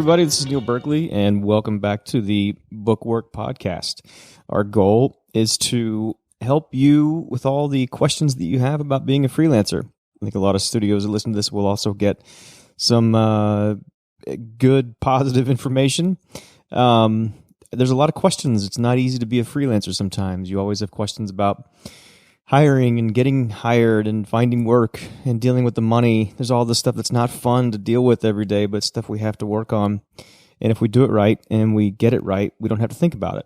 everybody. This is Neil Berkeley, and welcome back to the BOOQworq podcast. Our goal is to help you with all the questions that you have about being a freelancer. I think a lot of studios that listen to this will also get some good, positive information. There's a lot of questions. It's not easy to be a freelancer sometimes. You always have questions about hiring and getting hired and finding work and dealing with the money. There's all this stuff that's not fun to deal with every day, but stuff we have to work on. And if we do it right and we get it right, we don't have to think about it.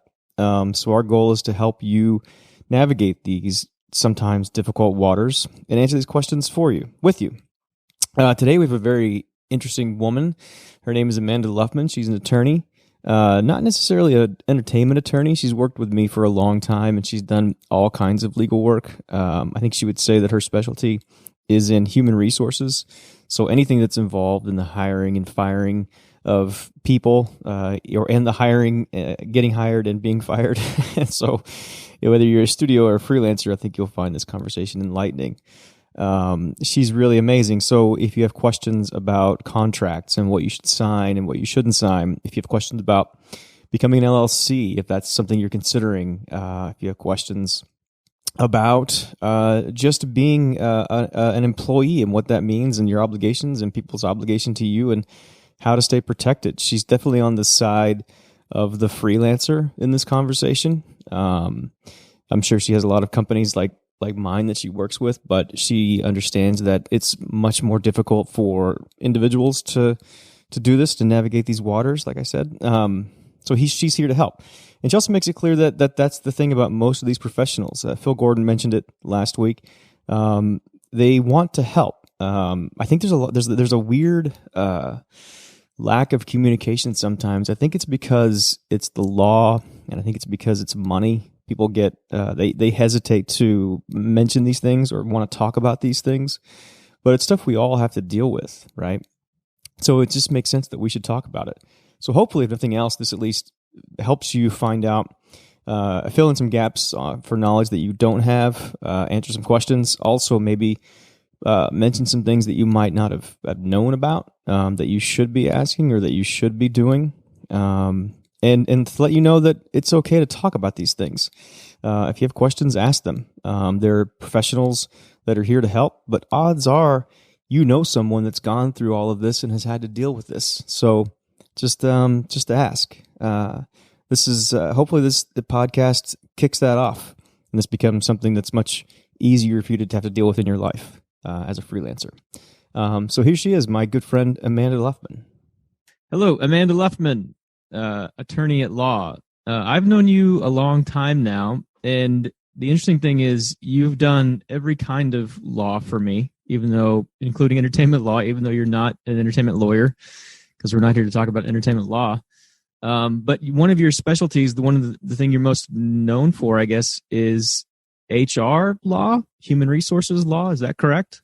So our goal is to help you navigate these sometimes difficult waters and answer these questions for you, with you. Today we have a very interesting woman. Her name is Amanda Luftman. She's an attorney. Not necessarily an entertainment attorney. She's worked with me for a long time, and she's done all kinds of legal work. I think she would say that her specialty is in human resources. So anything that's involved in the hiring and firing of people, or in the hiring, getting hired and being fired. So whether you're a studio or a freelancer, I think you'll find this conversation enlightening. She's really amazing. So if you have questions about contracts and what you should sign and what you shouldn't sign, if you have questions about becoming an LLC, if that's something you're considering, if you have questions about just being an employee and what that means and your obligations and people's obligation to you and how to stay protected, she's definitely on the side of the freelancer in this conversation. I'm sure she has a lot of companies like mine that she works with, but she understands that it's much more difficult for individuals to do this, to navigate these waters, like I said. So she's here to help. And she also makes it clear that that's the thing about most of these professionals. Phil Gordon mentioned it last week. They want to help. I think there's a weird lack of communication sometimes. I think it's because it's the law, and I think it's because it's money. People get they hesitate to mention these things or want to talk about these things, but it's stuff we all have to deal with, right? So it just makes sense that we should talk about it. So hopefully, if nothing else, this at least helps you find out, fill in some gaps for knowledge that you don't have, answer some questions. Also, maybe mention some things that you might not have known about that you should be asking or that you should be doing. And to let you know that it's okay to talk about these things. If you have questions, ask them. There are professionals that are here to help, but odds are you know someone that's gone through all of this and has had to deal with this. So just ask. This is hopefully the podcast kicks that off, and this becomes something that's much easier for you to have to deal with in your life as a freelancer. So here she is, my good friend Amanda Luftman. Hello, Amanda Luftman. Attorney at law. I've known you a long time now, and the interesting thing is you've done every kind of law for me, including entertainment law, even though you're not an entertainment lawyer, because we're not here to talk about entertainment law. But one of your specialties, the thing you're most known for, I guess, is HR law, human resources law. Is that correct?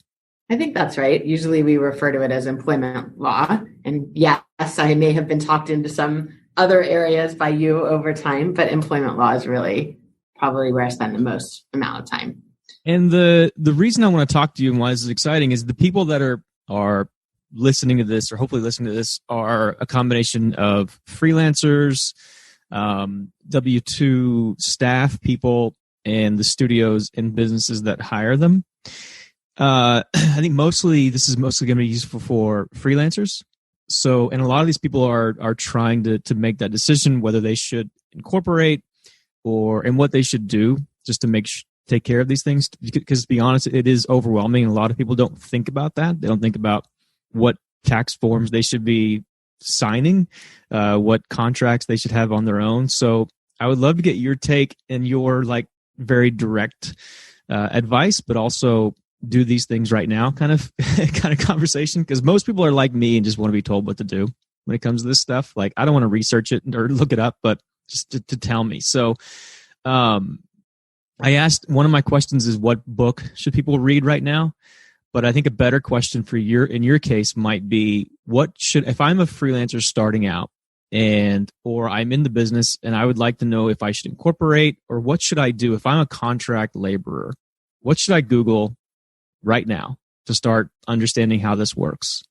I think that's right. Usually we refer to it as employment law. And yes, I may have been talked into some other areas by you over time, but employment law is really probably where I spend the most amount of time. And the reason I want to talk to you and why this is exciting is the people that are listening to this or hopefully listening to this are a combination of freelancers, W-2 staff people, and the studios and businesses that hire them. I think this is mostly going to be useful for freelancers. So, and a lot of these people are trying to make that decision whether they should incorporate and what they should do just to take care of these things. Because to be honest, it is overwhelming, and a lot of people don't think about that. They don't think about what tax forms they should be signing, what contracts they should have on their own. So, I would love to get your take and your very direct advice, but also do these things right now kind of conversation, because most people are like me and just want to be told what to do when it comes to this stuff. I don't want to research it or look it up, but just to tell me. So I asked, one of my questions is what book should people read right now? But I think a better question in your case might be, if I'm a freelancer starting out or I'm in the business and I would like to know if I should incorporate, or what should I do if I'm a contract laborer? What should I Google right now to start understanding how this works?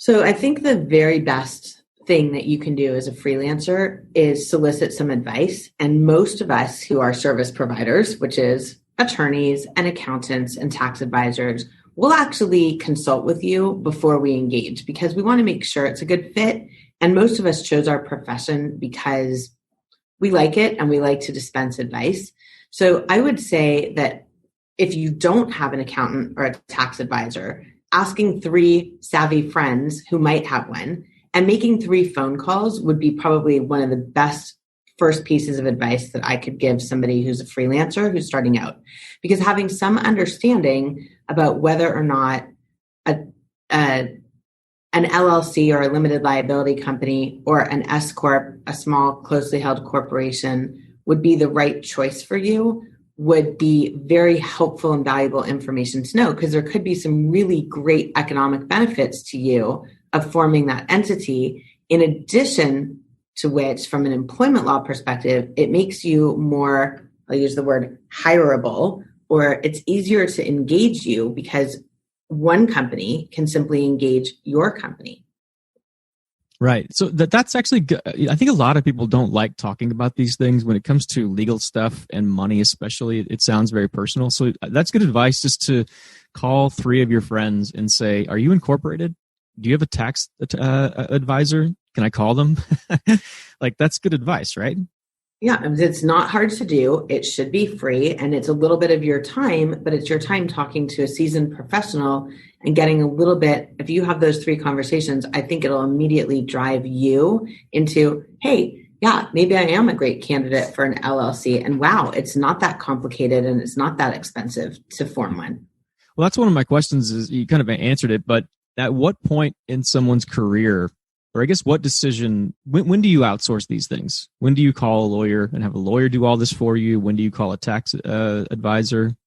So I think the very best thing that you can do as a freelancer is solicit some advice. And most of us who are service providers, which is attorneys and accountants and tax advisors, will actually consult with you before we engage because we want to make sure it's a good fit. And most of us chose our profession because we like it and we like to dispense advice. So I would say that if you don't have an accountant or a tax advisor, asking 3 savvy friends who might have one and making 3 phone calls would be probably one of the best first pieces of advice that I could give somebody who's a freelancer who's starting out. Because having some understanding about whether or not an LLC or a limited liability company or an S Corp, a small closely held corporation, would be the right choice for you would be very helpful and valuable information to know, because there could be some really great economic benefits to you of forming that entity. In addition to which, from an employment law perspective, it makes you more, I'll use the word hireable, or it's easier to engage you because one company can simply engage your company. Right. So that's actually good. I think a lot of people don't like talking about these things when it comes to legal stuff and money, especially. It sounds very personal. So that's good advice, just to call 3 of your friends and say, are you incorporated? Do you have a tax advisor? Can I call them? Like, that's good advice, right? Yeah, it's not hard to do. It should be free, and it's a little bit of your time, but it's your time talking to a seasoned professional and getting a little bit. If you have those 3 conversations, I think it'll immediately drive you into, hey, yeah, maybe I am a great candidate for an LLC. And wow, it's not that complicated and it's not that expensive to form one. Well, that's one of my questions. Is you kind of answered it, but at what point in someone's career, or I guess what decision, when do you outsource these things? When do you call a lawyer and have a lawyer do all this for you? When do you call a tax advisor?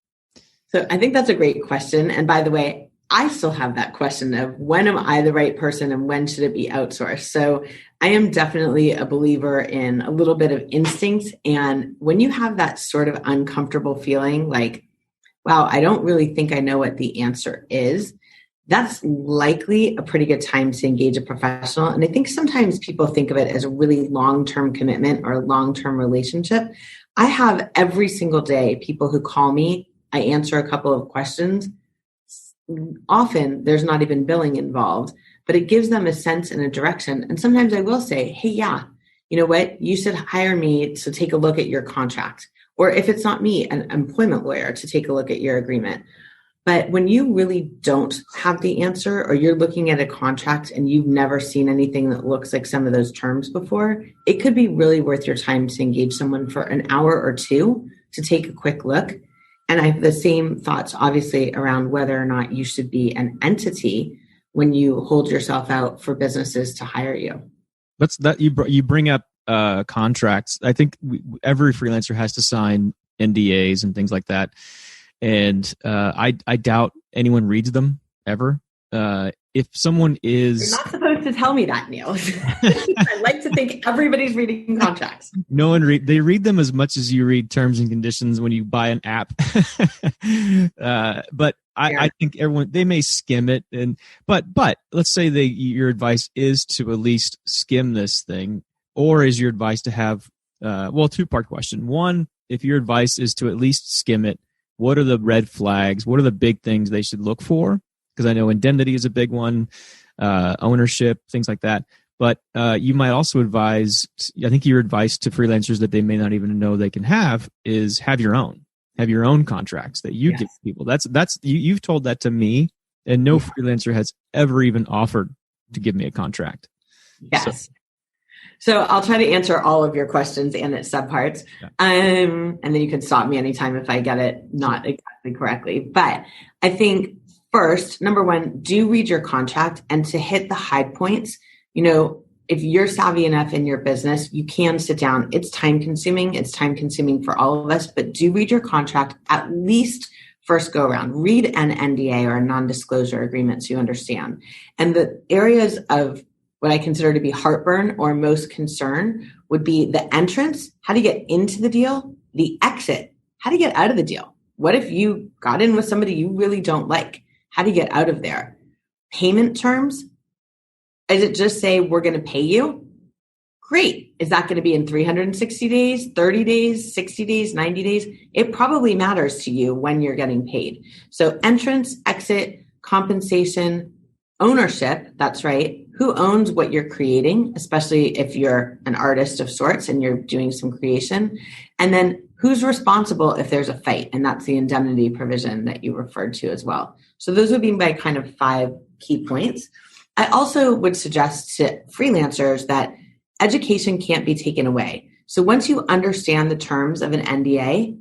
So I think that's a great question. And by the way, I still have that question of when am I the right person and when should it be outsourced? So I am definitely a believer in a little bit of instinct. And when you have that sort of uncomfortable feeling like, wow, I don't really think I know what the answer is, that's likely a pretty good time to engage a professional. And I think sometimes people think of it as a really long-term commitment or a long-term relationship. I have every single day people who call me, I answer a couple of questions. Often there's not even billing involved, but it gives them a sense and a direction. And sometimes I will say, hey, yeah, you know what? You should hire me to take a look at your contract. Or if it's not me, an employment lawyer to take a look at your agreement. But when you really don't have the answer, or you're looking at a contract and you've never seen anything that looks like some of those terms before, it could be really worth your time to engage someone for an hour or 2 to take a quick look. And I have the same thoughts, obviously, around whether or not you should be an entity when you hold yourself out for businesses to hire you. You bring up contracts. I think every freelancer has to sign NDAs and things like that. And I doubt anyone reads them ever. If someone is... You're not supposed to tell me that, Neil. I like to think everybody's reading contracts. No one they read them as much as you read terms and conditions when you buy an app. But I think everyone, they may skim it. But let's say your advice is to at least skim this thing, or is your advice to have, 2-part question. One, if your advice is to at least skim it, what are the red flags? What are the big things they should look for? Because I know indemnity is a big one, ownership, things like that. But you might also advise, I think your advice to freelancers that they may not even know they can have is have your own contracts that you give people. That's you've told that to me, and no freelancer has ever even offered to give me a contract. Yes. So I'll try to answer all of your questions and its subparts. Yeah. And then you can stop me anytime if I get it not exactly correctly. But I think first, number one, do read your contract, and to hit the high points, if you're savvy enough in your business, you can sit down. It's time consuming. It's time consuming for all of us, but do read your contract at least first go around. Read an NDA or a non-disclosure agreement so you understand. And the areas of what I consider to be heartburn or most concern would be the entrance. How do you get into the deal? The exit. How do you get out of the deal? What if you got in with somebody you really don't like? How do you get out of there? Payment terms. Is it just say, we're going to pay you? Great. Is that going to be in 360 days, 30 days, 60 days, 90 days? It probably matters to you when you're getting paid. So entrance, exit, compensation, ownership, that's right. Who owns what you're creating, especially if you're an artist of sorts and you're doing some creation. And then who's responsible if there's a fight? And that's the indemnity provision that you referred to as well. So those would be my kind of 5 key points. I also would suggest to freelancers that education can't be taken away. So once you understand the terms of an NDA,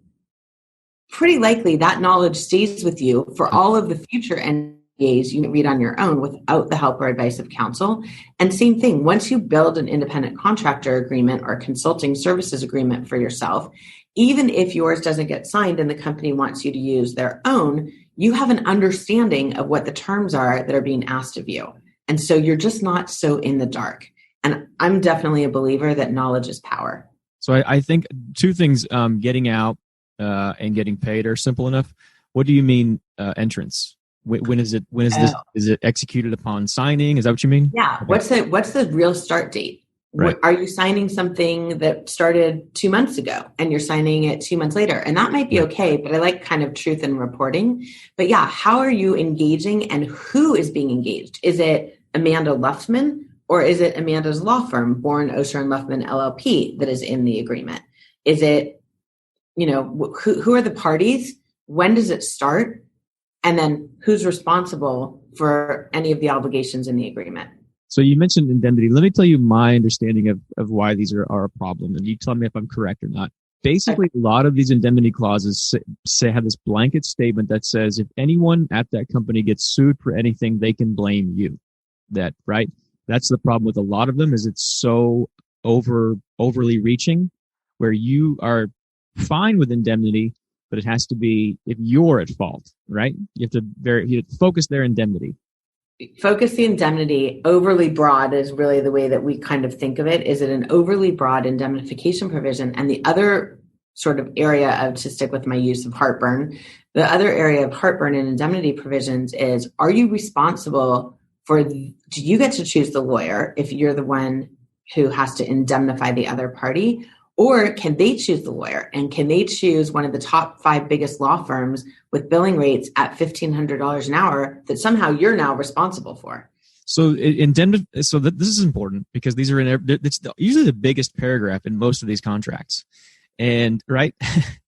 pretty likely that knowledge stays with you for all of the future NDAs you read on your own without the help or advice of counsel. And same thing, once you build an independent contractor agreement or consulting services agreement for yourself, even if yours doesn't get signed and the company wants you to use their own, you have an understanding of what the terms are that are being asked of you. And so you're just not so in the dark. And I'm definitely a believer that knowledge is power. So I think 2 things, getting out and getting paid are simple enough. What do you mean entrance? When is it? When is this? Is it executed upon signing? Is that what you mean? Yeah. Okay. What's the real start date? Right. Are you signing something that started 2 months ago and you're signing it 2 months later? And that might be okay, but I like kind of truth in reporting. But yeah, how are you engaging and who is being engaged? Is it Amanda Luftman? Or is it Amanda's law firm, Bourne, Osher, and Luftman, LLP, that is in the agreement? Is it, who are the parties? When does it start? And then who's responsible for any of the obligations in the agreement? So you mentioned indemnity. Let me tell you my understanding of why these are a problem. And you tell me if I'm correct or not. Basically, a lot of these indemnity clauses have this blanket statement that says if anyone at that company gets sued for anything, they can blame you. Right? That's the problem with a lot of them is it's so overly reaching where you are fine with indemnity, but it has to be if you're at fault, right? You have to focus their indemnity. Focus the indemnity. Overly broad is really the way that we kind of think of it. Is it an overly broad indemnification provision? And the other sort of area to stick with my use of heartburn, the other area of heartburn in indemnity provisions is, are you responsible do you get to choose the lawyer if you're the one who has to indemnify the other party? Or can they choose the lawyer? And can they choose one of the top 5 biggest law firms with billing rates at $1,500 an hour that somehow you're now responsible for? So this is important because these are it's usually the biggest paragraph in most of these contracts. And right,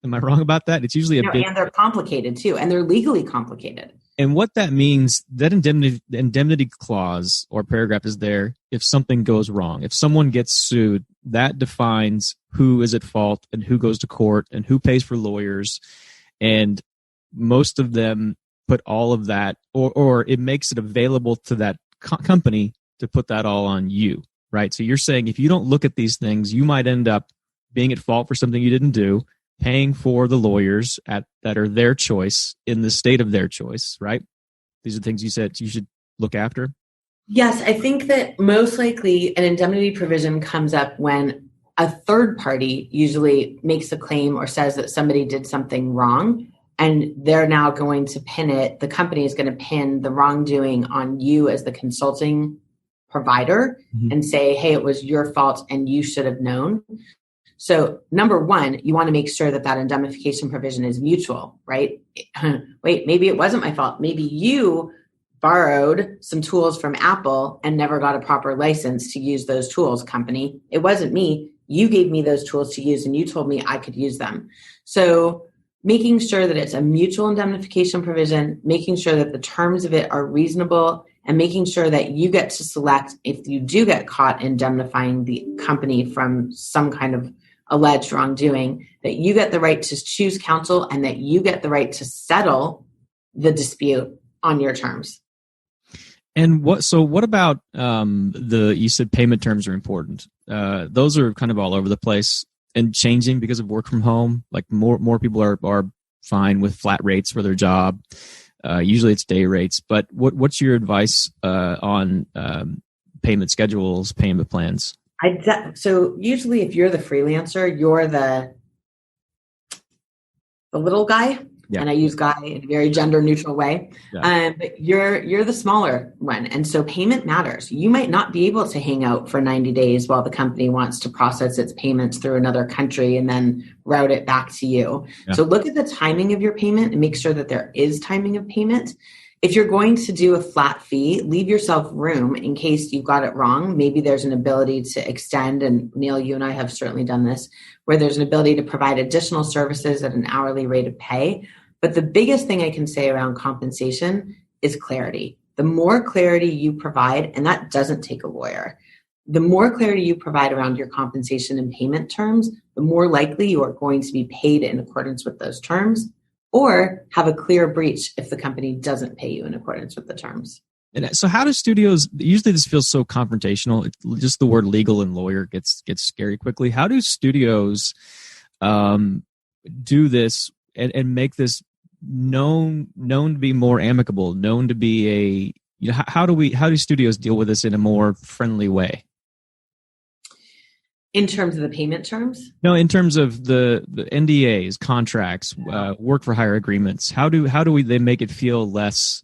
am I wrong about that? It's usually and they're complicated too, and they're legally complicated. And what that means, that indemnity clause or paragraph is there if something goes wrong. If someone gets sued, that defines who is at fault and who goes to court and who pays for lawyers. And most of them put all of that, or it makes it available to that company to put that all on you, right? So you're saying if you don't look at these things, you might end up being at fault for something you didn't do, paying for the lawyers that are their choice in the state of their choice, right? These are things you said you should look after. Yes, I think that most likely an indemnity provision comes up when a third party usually makes a claim or says that somebody did something wrong, and they're now going to the company is going to pin the wrongdoing on you as the consulting provider and say, hey, it was your fault and you should have known. So number one, you want to make sure that indemnification provision is mutual, right? Wait, maybe it wasn't my fault. Maybe you borrowed some tools from Apple and never got a proper license to use those tools, company. It wasn't me. You gave me those tools to use and you told me I could use them. So making sure that it's a mutual indemnification provision, making sure that the terms of it are reasonable, and making sure that you get to select, if you do get caught indemnifying the company from some kind of alleged wrongdoing, that you get the right to choose counsel and that you get the right to settle the dispute on your terms. And what about you said payment terms are important. Those are kind of all over the place and changing because of work from home. Like more people are fine with flat rates for their job. Usually it's day rates, but what's your advice on payment schedules, payment plans? So usually if you're the freelancer, you're the little guy. Yeah. And I use guy in a very gender neutral way. Yeah. But you're the smaller one. And so payment matters. You might not be able to hang out for 90 days while the company wants to process its payments through another country and then route it back to you. Yeah. So look at the timing of your payment and make sure that there is timing of payment. If you're going to do a flat fee, leave yourself room in case you got it wrong. Maybe there's an ability to extend, and Neil, you and I have certainly done this, where there's an ability to provide additional services at an hourly rate of pay. But the biggest thing I can say around compensation is clarity. The more clarity you provide, and that doesn't take a lawyer, the more clarity you provide around your compensation and payment terms, the more likely you are going to be paid in accordance with those terms, or have a clear breach if the company doesn't pay you in accordance with the terms. And so how do studios, usually this feels so confrontational, just the word legal and lawyer gets scary quickly. How do studios do this and make this known to be more amicable, known to be how do studios deal with this in a more friendly way? In terms of the payment terms? No, in terms of the NDAs, contracts, work for hire agreements. How do they make it feel less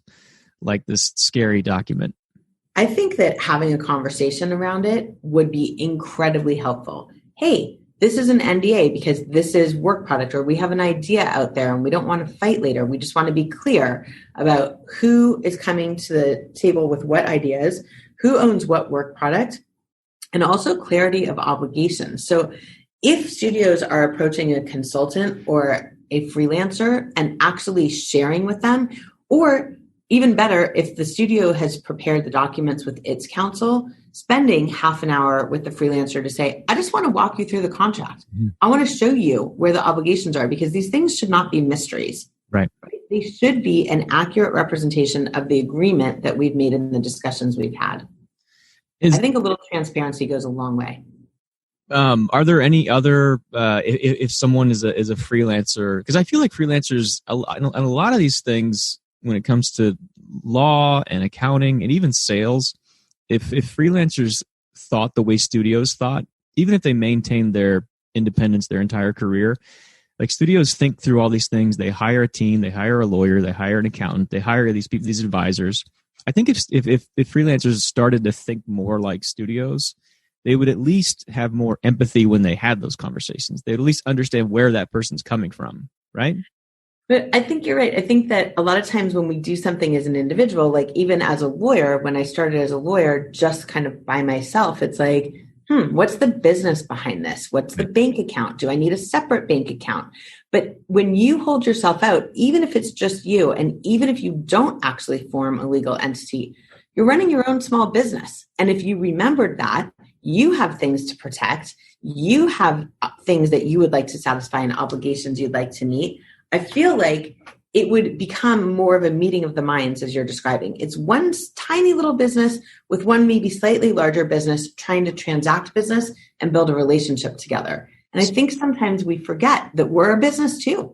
like this scary document? I think that having a conversation around it would be incredibly helpful. Hey, this is an NDA because this is work product, or we have an idea out there and we don't want to fight later. We just want to be clear about who is coming to the table with what ideas, who owns what work product, and also clarity of obligations. So if studios are approaching a consultant or a freelancer and actually sharing with them, or even better, if the studio has prepared the documents with its counsel, spending half an hour with the freelancer to say, I just want to walk you through the contract. Mm-hmm. I want to show you where the obligations are, because these things should not be mysteries. Right. They should be an accurate representation of the agreement that we've made in the discussions we've had. I think a little transparency goes a long way. Are there any other, if someone is a freelancer, because I feel like freelancers, and a lot of these things, when it comes to law and accounting and even sales, if freelancers thought the way studios thought, even if they maintained their independence their entire career, like studios think through all these things. They hire a team, they hire a lawyer, they hire an accountant, they hire these people, these advisors. I think if freelancers started to think more like studios, they would at least have more empathy when they had those conversations. They'd at least understand where that person's coming from, right? But I think you're right. I think that a lot of times when we do something as an individual, like even as a lawyer, when I started as a lawyer, just kind of by myself, it's like, what's the business behind this? What's the bank account? Do I need a separate bank account? But when you hold yourself out, even if it's just you, and even if you don't actually form a legal entity, you're running your own small business. And if you remembered that, you have things to protect, you have things that you would like to satisfy and obligations you'd like to meet. I feel like it would become more of a meeting of the minds, as you're describing. It's one tiny little business with one maybe slightly larger business trying to transact business and build a relationship together. And I think sometimes we forget that we're a business too.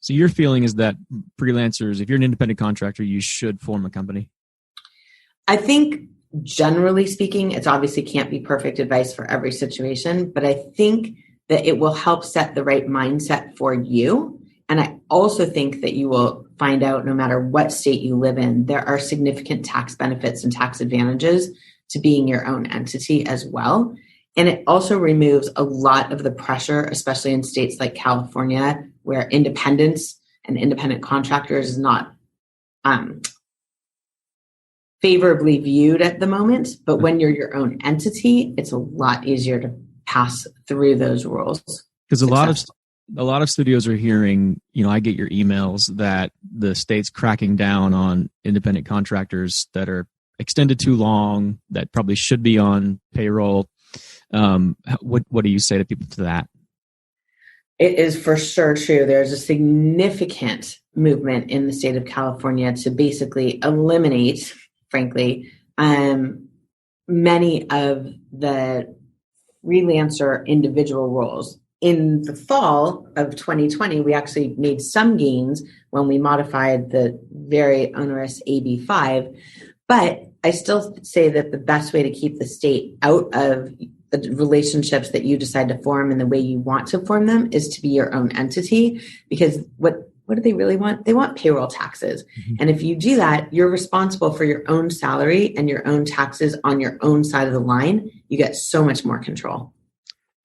So your feeling is that freelancers, if you're an independent contractor, you should form a company? I think generally speaking, it's obviously can't be perfect advice for every situation, but I think that it will help set the right mindset for you. And I also think that you will find out, no matter what state you live in, there are significant tax benefits and tax advantages to being your own entity as well. And it also removes a lot of the pressure, especially in states like California, where independence and independent contractors is not favorably viewed at the moment. But when you're your own entity, it's a lot easier to pass through those rules. Because a lot of studios are hearing, I get your emails that the state's cracking down on independent contractors that are extended too long, that probably should be on payroll. What do you say to people to that? It is for sure true. There's a significant movement in the state of California to basically eliminate, frankly, many of the freelancer individual roles. In the fall of 2020, we actually made some gains when we modified the very onerous AB5. But I still say that the best way to keep the state out of the relationships that you decide to form and the way you want to form them is to be your own entity. Because what what do they really want? They want payroll taxes. Mm-hmm. And if you do that, you're responsible for your own salary and your own taxes on your own side of the line. You get so much more control.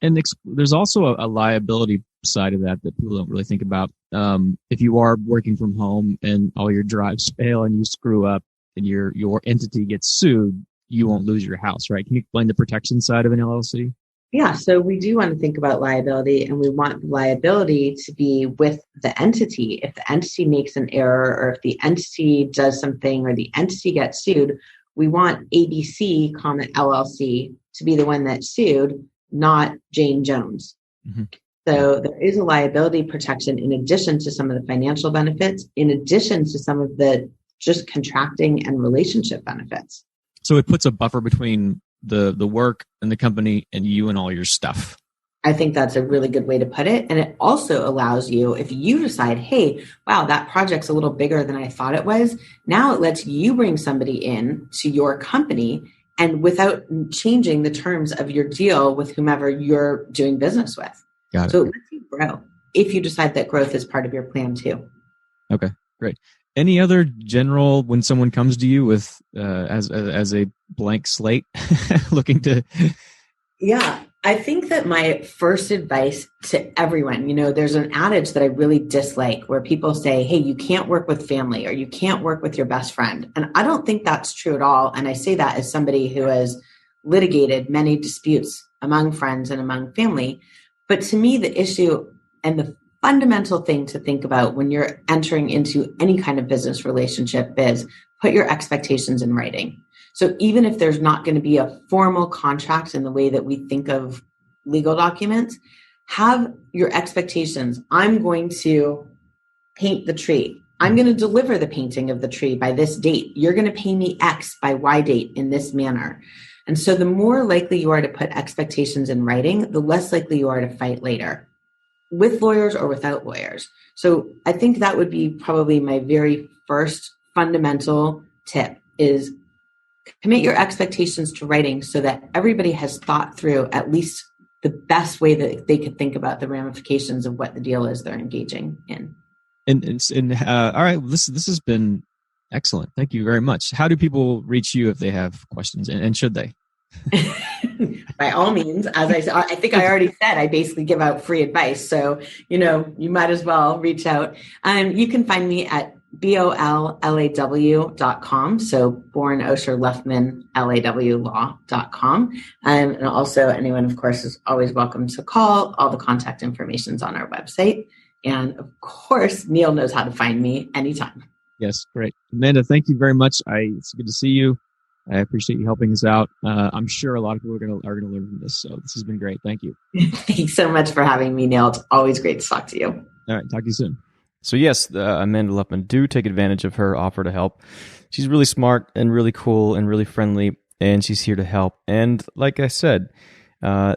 And there's also a liability side of that people don't really think about. If you are working from home and all your drives fail and you screw up and your entity gets sued, you won't lose your house, right? Can you explain the protection side of an LLC? Yeah, so we do want to think about liability, and we want liability to be with the entity. If the entity makes an error, or if the entity does something, or the entity gets sued, we want ABC, LLC to be the one that's sued, not Jane Jones. Mm-hmm. So there is a liability protection in addition to some of the financial benefits, in addition to some of the just contracting and relationship benefits. So it puts a buffer between the work and the company and you and all your stuff. I think that's a really good way to put it. And it also allows you, if you decide, hey, wow, that project's a little bigger than I thought it was. Now it lets you bring somebody in to your company and without changing the terms of your deal with whomever you're doing business with. Got it. So it lets you grow if you decide that growth is part of your plan too. Okay, great. Any other general, when someone comes to you with as a blank slate looking to? Yeah, I think that my first advice to everyone, there's an adage that I really dislike where people say, hey, you can't work with family or you can't work with your best friend. And I don't think that's true at all. And I say that as somebody who has litigated many disputes among friends and among family. But to me, the issue and the fundamental thing to think about when you're entering into any kind of business relationship is put your expectations in writing. So even if there's not going to be a formal contract in the way that we think of legal documents, have your expectations. I'm going to paint the tree. I'm going to deliver the painting of the tree by this date. You're going to pay me X by Y date in this manner. And so the more likely you are to put expectations in writing, the less likely you are to fight later, with lawyers or without lawyers. So I think that would be probably my very first fundamental tip is commit your expectations to writing so that everybody has thought through at least the best way that they could think about the ramifications of what the deal is they're engaging in. All right, this has been excellent. Thank you very much. How do people reach you if they have questions, and should they? By all means, as I think I already said, I basically give out free advice. So, you might as well reach out. You can find me at BOOQlaw.com. So Born Osher Luftman, LAW.com. And also anyone, of course, is always welcome to call. All the contact information is on our website. And of course, Neil knows how to find me anytime. Yes, great. Amanda, thank you very much. It's good to see you. I appreciate you helping us out. I'm sure a lot of people are going to learn from this. So this has been great. Thank you. Thanks so much for having me, Neil. It's always great to talk to you. All right. Talk to you soon. So yes, Amanda Luftman, do take advantage of her offer to help. She's really smart and really cool and really friendly, and she's here to help. And like I said,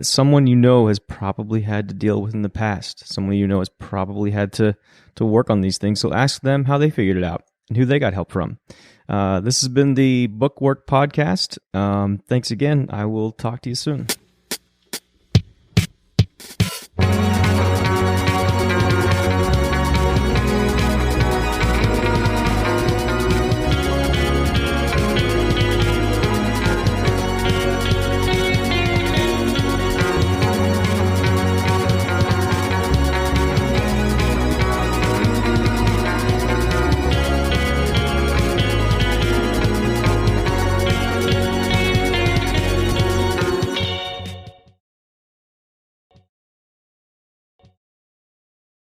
someone has probably had to deal with in the past. Someone has probably had to work on these things. So ask them how they figured it out and who they got help from. This has been the BOOQworq podcast. Thanks again. I will talk to you soon.